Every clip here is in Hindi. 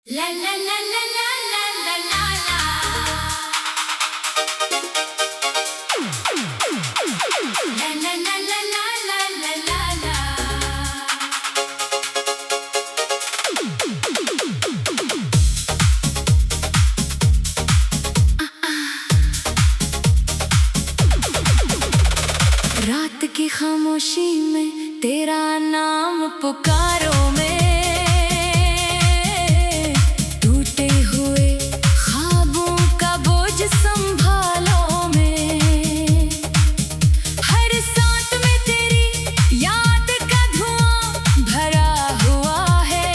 La la la la la la la la la. La la la la la la la la la. रात की खामोशी में तेरा नाम पुकारो में टूटे हुए ख्वाबों का बोझ संभालो में हर सांस में तेरी याद का धुआं भरा हुआ है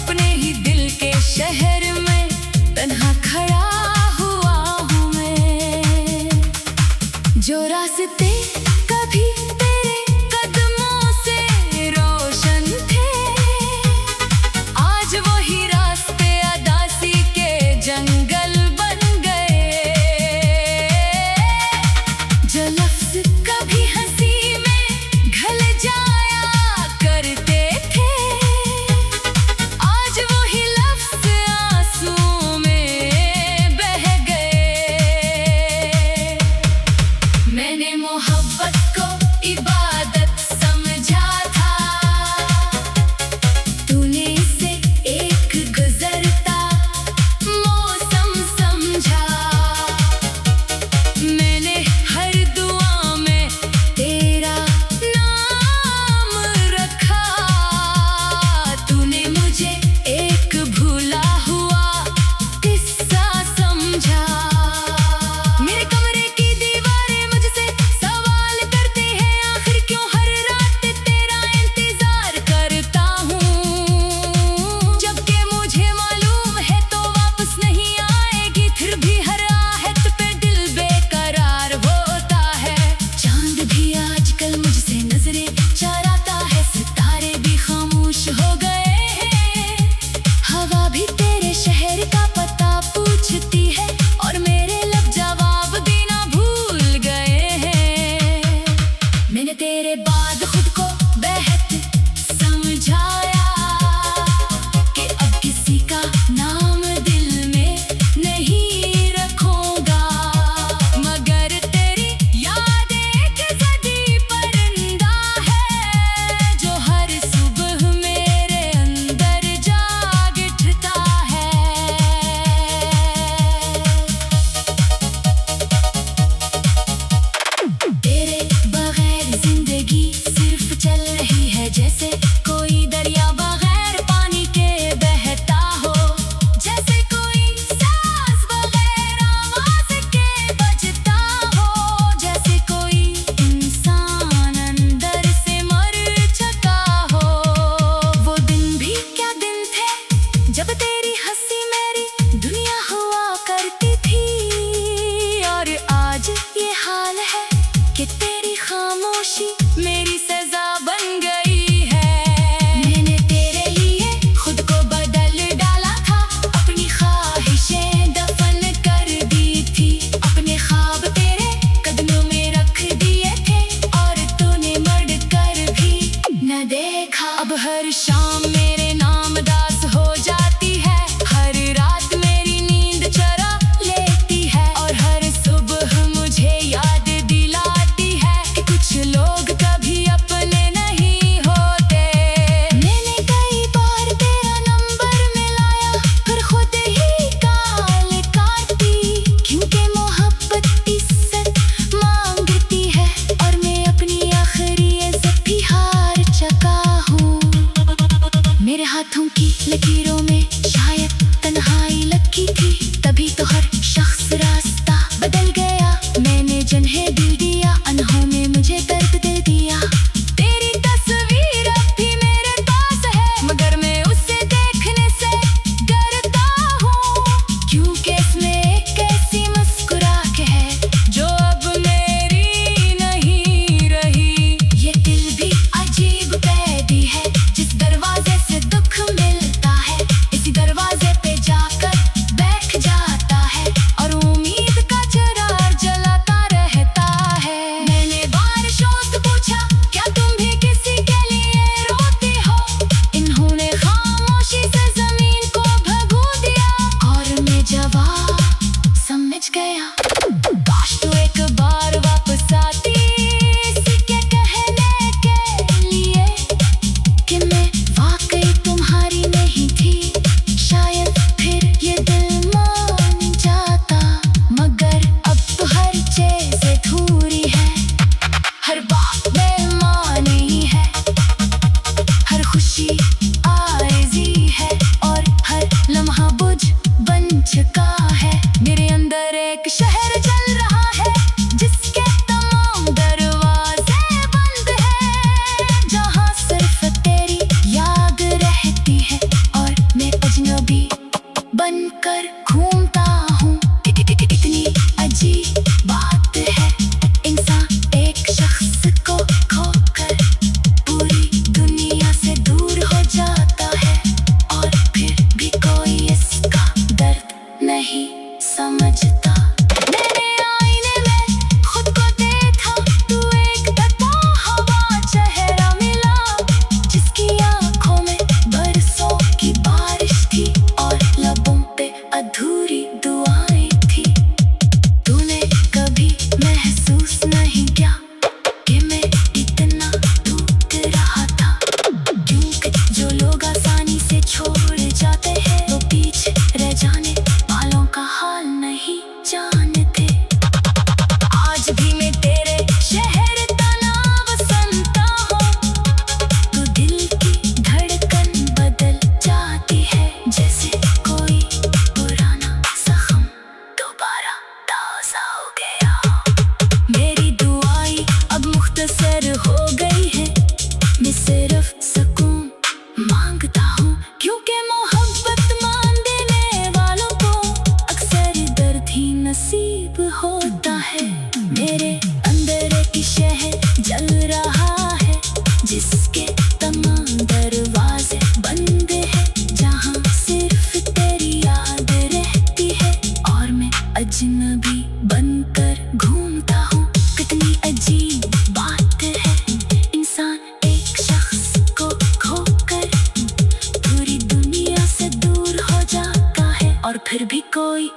अपने ही दिल के शहर में तन्हा खड़ा हुआ हूँ मैं जो रास्ते कभी तेरे कदमों से रोशन थे आज वही रास्ते अदासी के जंगल बन गए जो लफ्ज कभी हंसी में घल जाया करते थे आज वही लफ्ज आंसू में बह गए मैंने मोहब्बत को इबादत समझा था तूने इसे एक गुजरता मौसम समझा मैंने हर दुआ में तेरा नाम रखा तूने मुझे एक भूला हुआ किस्सा समझा मेरे कमरे की दीवारें मुझसे सवाल करते हैं आखिर क्यों हर रात तेरा इंतजार करता हूँ जबकि मुझे मालूम है तो वापस नहीं आएगी फिर भी हर आहट पे दिल बेकरार होता है चांद भी आजकल मुझसे नजरें चराता है सितारे भी खामोश हो गए हैं हवा भी तेरे शहर का पता पूछती है और मेरे लब जवाब देना भूल गए हैं मैंने तेरे बाद खुद को बेहद समझाया कि अब किसी का नाम दिल में नहीं रखूंगा मगर तेरी याद एक जदी परिंदा है जो हर सुबह मेरे अंदर जाग उठता है तेरे बगैर जिंदगी सिर्फ चल रही है जैसे कोई दरिया बगैर पानी के बहता हो जैसे कोई सांस बगैर आवाज के बजता हो जैसे कोई इंसान अंदर से मर चुका हो वो दिन भी क्या दिन थे जब तेरी हंसी मेरी दुनिया हुआ करती थी और आज ये हाल है कि तेरी खामोशी मेरी सजा बन गई है मैंने तेरे लिए खुद को बदल डाला था अपनी ख्वाहिशें दफन कर दी थी अपने ख्वाब तेरे कदमों में रख दिए थे और तूने मर कर भी न देखा अब हर शाम मेरे नाम दास हो जाती है हर रात मेरी नींद चरा लेती है और हर सुबह मुझे याद दिलाती है कि कुछ लोग कभी अपने नहीं होते मैंने कई बार तेरा नंबर मिलाया पर खुद ही कॉल काटी क्योंकि मोहब्बत इज्जत मांगती है और मैं अपनी आखिरी इज्जत भी हार चुका हूँ मेरे हाथों की लकीरों में शायद तन्हाई लगी थी तभी तो हर शख्स रास्ता बदल गया मैंने जिन्हें दिल दिया अनहों में मुझे दर्द दे दिया तेरी तस्वीर अब भी मेरे पास है मगर मैं उसे देखने से डरता हूँ क्योंकि इसमें एक ऐसी मुस्कुराहट है जो अब मेरी नहीं रही ये दिल भी अजीब कैदी है जिस दरवाजे से दुख मिलता है इसी दरवाजे पे जाकर बैठ जा से छोड़ जाते हैं तो पीछे रह जाने वालों का हाल नहीं जानते। आज भी मैं तेरे शहर तनाव सुनता हूँ, तो दिल की धड़कन बदल जाती है जैसे कोई पुराना जख्म दोबारा ताज़ा हो गया। मेरी दुआएं अब मुख्तसर हो गई है, मैं सिर्फ सुकून मांगता हूँ, क्योंकि मोहब्बत मान देने वालों को अक्सर दर्द ही नसीब होता है। मेरे अंदर एक शहर जल रहा है, जिसके तमाम दरवाजे बंद हैं, जहाँ सिर्फ तेरी याद रहती है और मैं अजनबी बनकर घूमता हूँ। कितनी अजीब बात है, इंसान एक शख्स को खोकर पूरी दुनिया से दूर हो जाता है और फिर भी कोई